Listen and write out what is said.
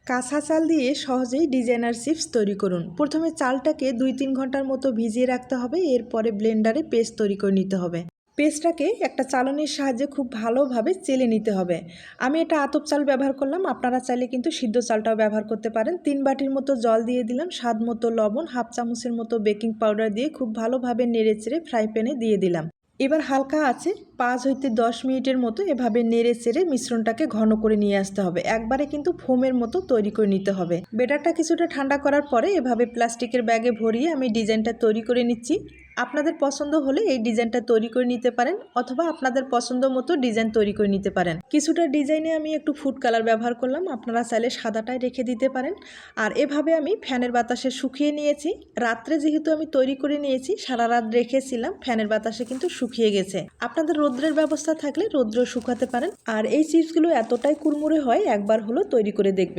কাঁচা চাল দিয়ে সহজেই ডিজাইনার চিপস তৈরি করুন। প্রথমে চালটাকে 2-3 ঘন্টার মতো ভিজিয়ে রাখতে হবে। এরপরে ব্লেন্ডারে পেস্ট তৈরি করে নিতে হবে। পেস্টটাকে একটা চালনির সাহায্যে খুব ভালোভাবে চেলে নিতে হবে। আমি এটা আতপ চাল ব্যবহার করলাম, আপনারা চাইলে কিন্তু সিদ্ধ চালটাও ব্যবহার করতে পারেন। 3 বাটির মতো জল দিয়ে দিলাম, স্বাদ মতো লবণ, হাফ চামচের মতো বেকিং পাউডার দিয়ে খুব ভালোভাবে নেড়ে চেড়ে ফ্রাই প্যানে দিয়ে দিলাম। এবার হালকা আছে 5 হইতে 10 মিনিটের মতো এভাবে নেড়ে চেড়ে মিশ্রণটাকে ঘন করে নিয়ে আসতে হবে। একবারে কিন্তু ফোমের মতো তৈরি করে নিতে হবে। ব্যাটারটা কিছুটা ঠান্ডা করার পরে এভাবে প্লাস্টিকের ব্যাগে ভরিয়ে আমি ডিজাইনটা তৈরি করে নিচ্ছি। আপনাদের পছন্দ হলে এই ডিজাইনটা তৈরি করে নিতে পারেন, অথবা আপনাদের পছন্দ মতো ডিজাইন তৈরি করে নিতে পারেন। কিছুটা ডিজাইনে আমি একটু ফুড কালার ব্যবহার করলাম, আপনারা চাইলে সাদাটাই রেখে দিতে পারেন। আর এভাবে আমি ফ্যানের বাতাসে শুকিয়ে নিয়েছি। রাত্রে যেহেতু আমি তৈরি করে নিয়েছি, সারা রাত রেখেছিলাম, ফ্যানের বাতাসে কিন্তু শুকিয়ে গেছে। আপনাদের রৌদ্রের ব্যবস্থা থাকলে রৌদ্র শুকাতে পারেন। আর এই চিপসগুলো এতটাই কুড়মুড়ে হয়, একবার হলো তৈরি করে দেখবেন।